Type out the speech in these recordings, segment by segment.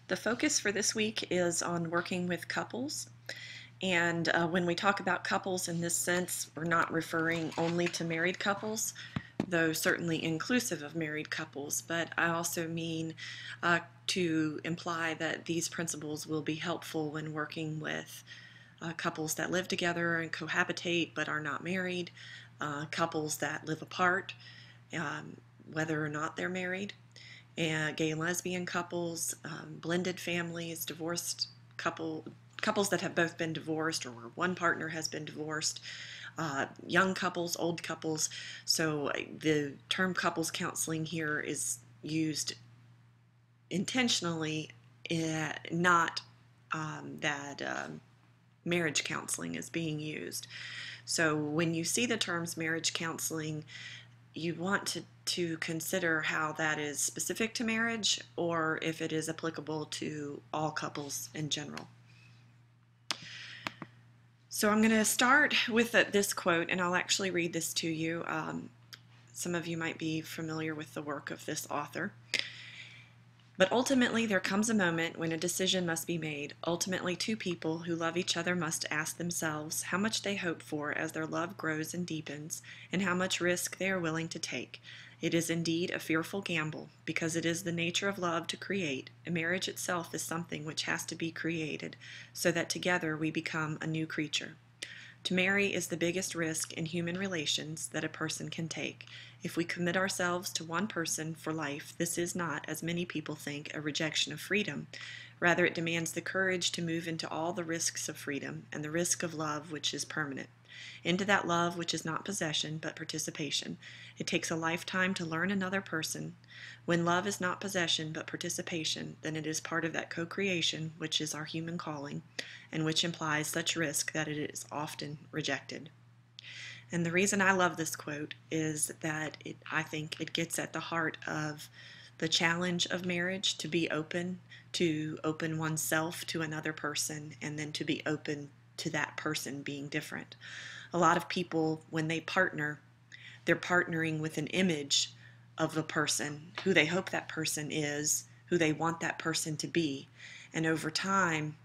The focus for this week is on working with couples. And when we talk about couples in this sense, we're not referring only to married couples, though certainly inclusive of married couples, but I also mean to imply that these principles will be helpful when working with couples that live together and cohabitate but are not married, couples that live apart, whether or not they're married, and gay and lesbian couples, blended families, divorced couples that have both been divorced or where one partner has been divorced, young couples, old couples. So the term couples counseling here is used intentionally, not that marriage counseling is being used. So when you see the terms marriage counseling, you want to consider how that is specific to marriage or if it is applicable to all couples in general. So I'm going to start with this quote, and I'll actually read this to you. Some of you might be familiar with the work of this author. But ultimately, there comes a moment when a decision must be made. Ultimately, two people who love each other must ask themselves how much they hope for as their love grows and deepens, and how much risk they are willing to take. It is indeed a fearful gamble, because it is the nature of love to create, and marriage itself is something which has to be created, so that together we become a new creature. To marry is the biggest risk in human relations that a person can take. If we commit ourselves to one person for life, this is not, as many people think, a rejection of freedom. Rather, it demands the courage to move into all the risks of freedom and the risk of love, which is permanent. Into that love which is not possession, but participation. It takes a lifetime to learn another person. When love is not possession, but participation, then it is part of that co-creation, which is our human calling, and which implies such risk that it is often rejected. And the reason I love this quote is that I think it gets at the heart of the challenge of marriage, to be open, to open oneself to another person, and then to be open to that person being different. A lot of people, when they partner, they're partnering with an image of the person, who they hope that person is, who they want that person to be. And over time,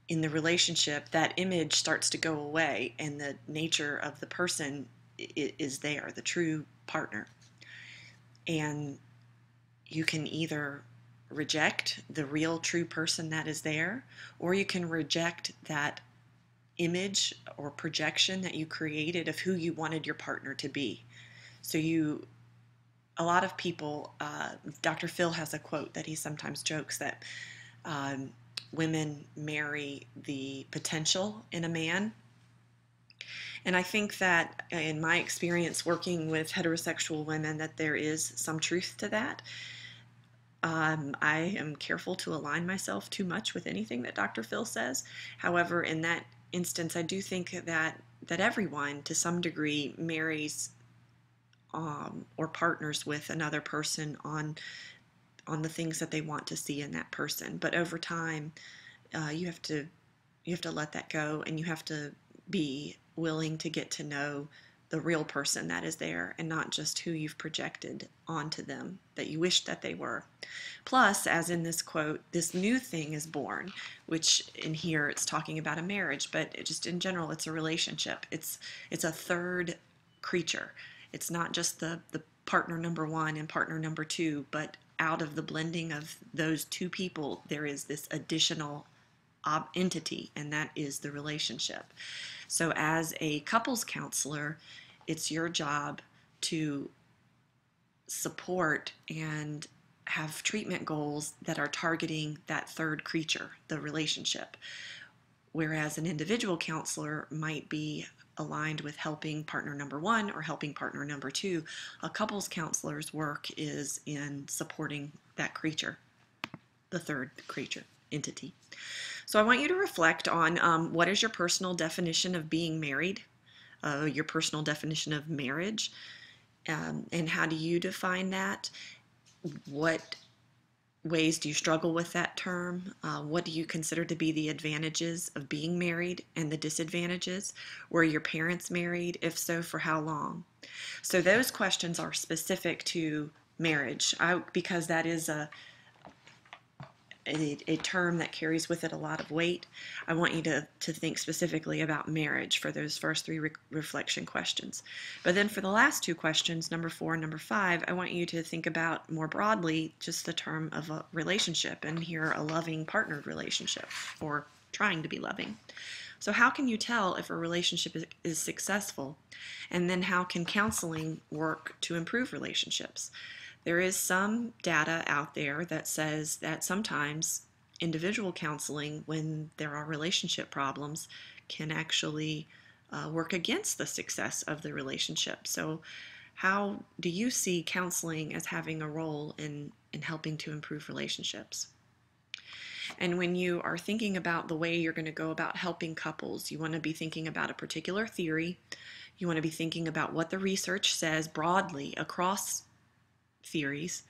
in the relationship, that image starts to go away, and the nature of the person is there, the true partner. And you can either reject the real true person that is there, or you can reject that image or projection that you created of who you wanted your partner to be. So a lot of people, Dr. Phil has a quote that he sometimes jokes that women marry the potential in a man. And I think that in my experience working with heterosexual women, that there is some truth to that. I am careful to align myself too much with anything that Dr. Phil says. However, in that instance, I do think that everyone, to some degree, marries or partners with another person on the things that they want to see in that person. But over time, you have to let that go, and you have to be willing to get to know the real person that is there, and not just who you've projected onto them that you wish that they were. Plus, as in this quote, this new thing is born, which in here it's talking about a marriage, but just in general, it's a relationship. It's a third creature. It's not just the partner number one and partner number two, but out of the blending of those two people, there is this additional entity, and that is the relationship. So as a couples counselor, it's your job to support and have treatment goals that are targeting that third creature, the relationship. Whereas an individual counselor might be aligned with helping partner number one or helping partner number two. A couples counselor's work is in supporting that creature, the third creature, entity. So I want you to reflect on what is your personal definition of being married, your personal definition of marriage, and how do you define that? What ways do you struggle with that term? What do you consider to be the advantages of being married and the disadvantages? Were your parents married? If so, for how long? So those questions are specific to marriage, because that is a term that carries with it a lot of weight. I want you to think specifically about marriage for those first three reflection questions. But then for the last two questions, number 4 and number 5, I want you to think about more broadly just the term of a relationship, and here a loving partnered relationship, or trying to be loving. So how can you tell if a relationship is successful? And then how can counseling work to improve relationships? There is some data out there that says that sometimes individual counseling, when there are relationship problems, can actually work against the success of the relationship. So how do you see counseling as having a role in helping to improve relationships? And when you are thinking about the way you're going to go about helping couples, you want to be thinking about a particular theory. You want to be thinking about what the research says broadly across theories.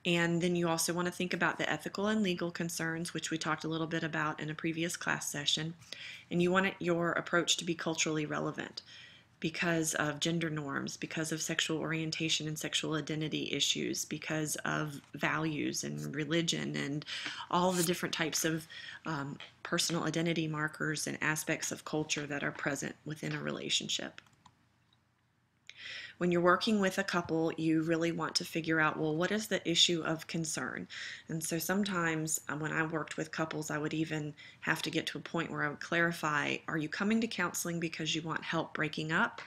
And then you also want to think about the ethical and legal concerns, which we talked a little bit about in a previous class session. And you want your approach to be culturally relevant because of gender norms, because of sexual orientation and sexual identity issues, because of values and religion and all the different types of personal identity markers and aspects of culture that are present within a relationship. When you're working with a couple, you really want to figure out, well, what is the issue of concern? And so sometimes when I worked with couples, I would even have to get to a point where I would clarify, are you coming to counseling because you want help breaking up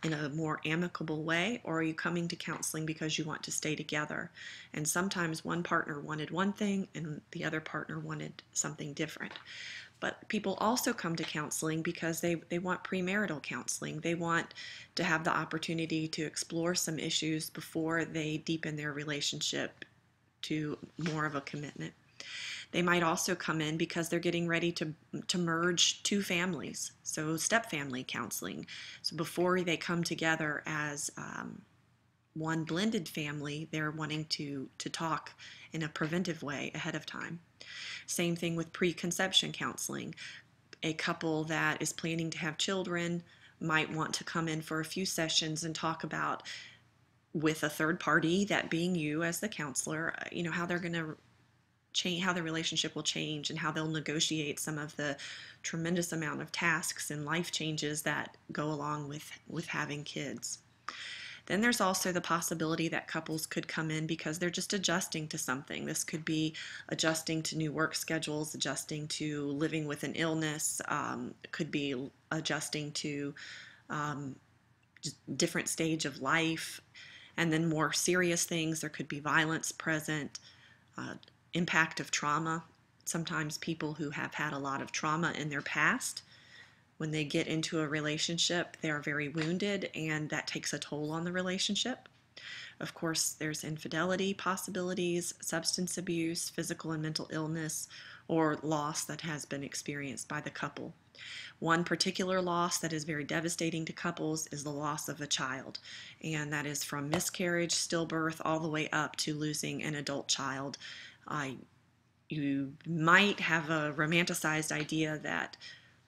in a more amicable way, or are you coming to counseling because you want to stay together? And sometimes one partner wanted one thing and the other partner wanted something different. But people also come to counseling because they want premarital counseling. They want to have the opportunity to explore some issues before they deepen their relationship to more of a commitment. They might also come in because they're getting ready to merge two families, so step-family counseling. So before they come together as one blended family, they're wanting to talk in a preventive way ahead of time. Same thing with preconception counseling. A couple that is planning to have children might want to come in for a few sessions and talk about, with a third party, that being you as the counselor, how they're going to change, how the relationship will change, and how they'll negotiate some of the tremendous amount of tasks and life changes that go along with having kids. Then there's also the possibility that couples could come in because they're just adjusting to something. This could be adjusting to new work schedules, adjusting to living with an illness, it could be adjusting to just different stage of life. And then more serious things, there could be violence present, impact of trauma. Sometimes people who have had a lot of trauma in their past, when they get into a relationship, they are very wounded, and that takes a toll on the relationship. Of course, there's infidelity possibilities, substance abuse, physical and mental illness, or loss that has been experienced by the couple. One particular loss that is very devastating to couples is the loss of a child, and that is from miscarriage, stillbirth, all the way up to losing an adult child. You might have a romanticized idea that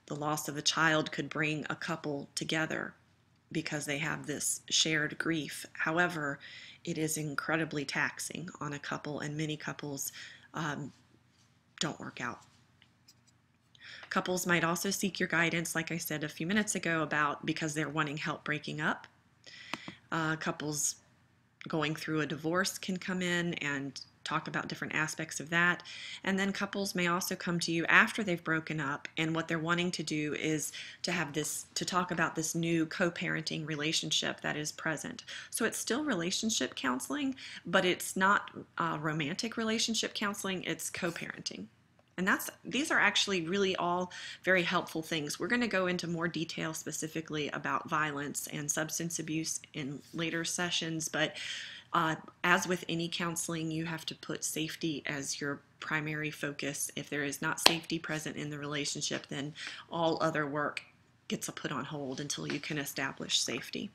the loss of a child could bring a couple together because they have this shared grief. However, it is incredibly taxing on a couple, and many couples don't work out. Couples might also seek your guidance, like I said a few minutes ago, about because they're wanting help breaking up. Couples going through a divorce can come in and talk about different aspects of that. And then couples may also come to you after they've broken up, and what they're wanting to do is to talk about this new co-parenting relationship that is present. So it's still relationship counseling, but it's not romantic relationship counseling, it's co-parenting. And these are actually really all very helpful things. We're going to go into more detail specifically about violence and substance abuse in later sessions, but as with any counseling, you have to put safety as your primary focus. If there is not safety present in the relationship, then all other work gets put on hold until you can establish safety.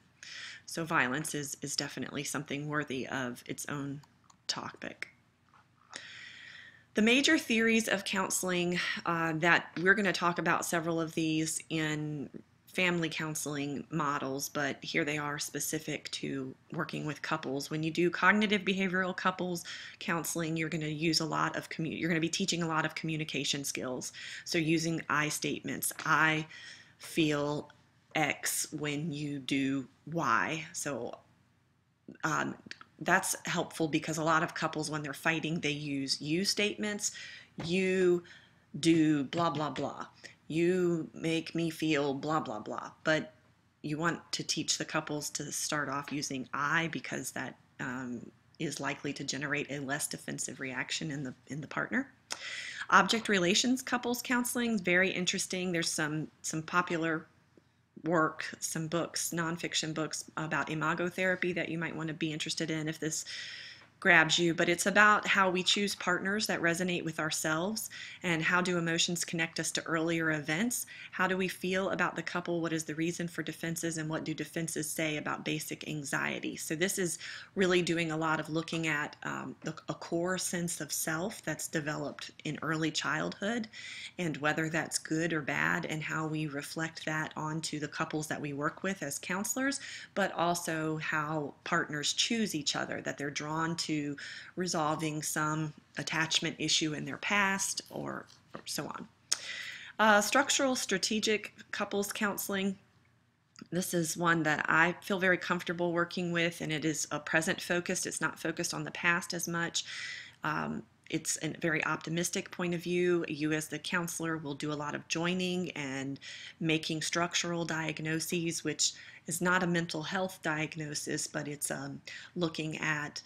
So violence is definitely something worthy of its own topic. The major theories of counseling that we're going to talk about several of these in family counseling models, but here they are specific to working with couples. When you do cognitive behavioral couples counseling, you're going to use a lot of you're going to be teaching a lot of communication skills. So using I statements. I feel X when you do Y. So that's helpful because a lot of couples, when they're fighting, they use you statements. You do blah, blah, blah. You make me feel blah, blah, blah. But you want to teach the couples to start off using I, because that is likely to generate a less defensive reaction in the partner. Object relations couples counseling is very interesting. There's some popular work, some books, nonfiction books about imagotherapy that you might want to be interested in if this grabs you, but it's about how we choose partners that resonate with ourselves, and how do emotions connect us to earlier events. How do we feel about the couple? What is the reason for defenses, and what do defenses say about basic anxiety? So this is really doing a lot of looking at a core sense of self that's developed in early childhood, and whether that's good or bad, and how we reflect that onto the couples that we work with as counselors, but also how partners choose each other, that they're drawn to resolving some attachment issue in their past, or so on. Structural strategic couples counseling. This is one that I feel very comfortable working with, and it is a present focused. It's not focused on the past as much. It's a very optimistic point of view. You as the counselor will do a lot of joining and making structural diagnoses, which is not a mental health diagnosis, but it's looking at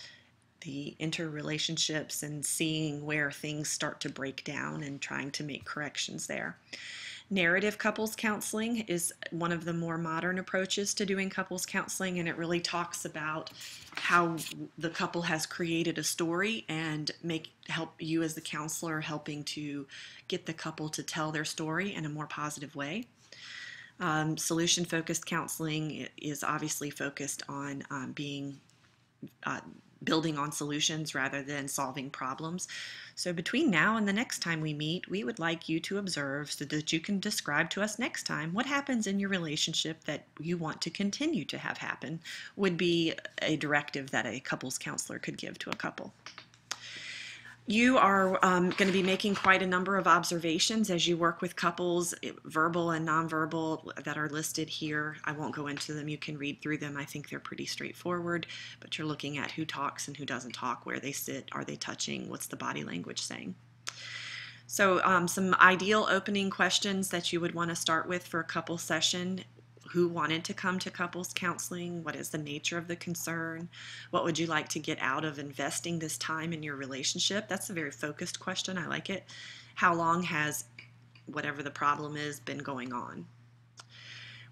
the interrelationships and seeing where things start to break down and trying to make corrections there. Narrative couples counseling is one of the more modern approaches to doing couples counseling, and it really talks about how the couple has created a story and help you as the counselor helping to get the couple to tell their story in a more positive way. Solution-focused counseling is obviously focused on building on solutions rather than solving problems. So between now and the next time we meet, we would like you to observe so that you can describe to us next time what happens in your relationship that you want to continue to have happen, would be a directive that a couples counselor could give to a couple. You are going to be making quite a number of observations as you work with couples, verbal and nonverbal, that are listed here. I won't go into them. You can read through them. I think they're pretty straightforward, but you're looking at who talks and who doesn't talk, where they sit, are they touching, what's the body language saying. So some ideal opening questions that you would want to start with for a couple session. Who wanted to come to couples counseling? What is the nature of the concern? What would you like to get out of investing this time in your relationship? That's a very focused question. I like it. How long has whatever the problem is been going on?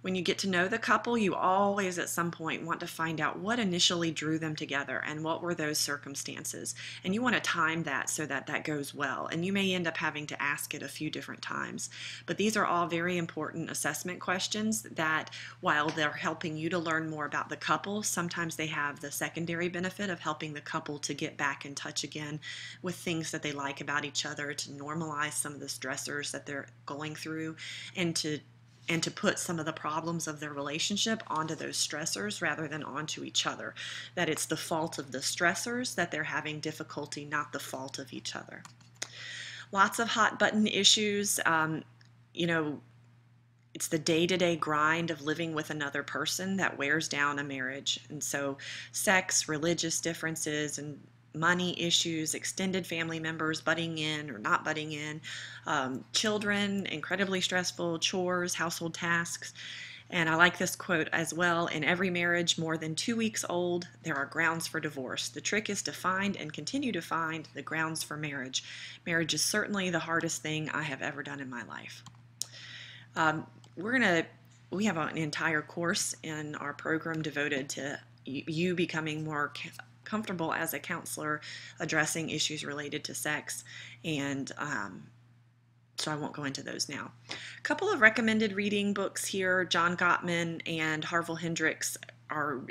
When you get to know the couple, you always at some point want to find out what initially drew them together and what were those circumstances. And you want to time that so that that goes well. And you may end up having to ask it a few different times. But these are all very important assessment questions that, while they're helping you to learn more about the couple, sometimes they have the secondary benefit of helping the couple to get back in touch again with things that they like about each other, to normalize some of the stressors that they're going through, and to put some of the problems of their relationship onto those stressors rather than onto each other. That it's the fault of the stressors that they're having difficulty, not the fault of each other. Lots of hot button issues. It's the day-to-day grind of living with another person that wears down a marriage. And so sex, religious differences, and money issues, extended family members butting in or not butting in, children, incredibly stressful, chores, household tasks. And I like this quote as well: in every marriage more than 2 weeks old, there are grounds for divorce. The trick is to find and continue to find the grounds for marriage. Marriage is certainly the hardest thing I have ever done in my life. We have an entire course in our program devoted to you becoming more comfortable as a counselor addressing issues related to sex, and so I won't go into those now. A couple of recommended reading books here. John Gottman and Harville Hendricks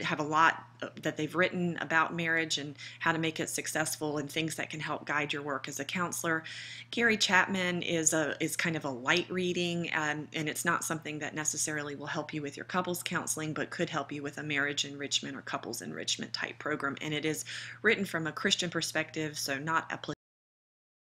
have a lot that they've written about marriage and how to make it successful and things that can help guide your work as a counselor. Gary Chapman is kind of a light reading, and it's not something that necessarily will help you with your couples counseling, but could help you with a marriage enrichment or couples enrichment type program. And it is written from a Christian perspective, so not applicable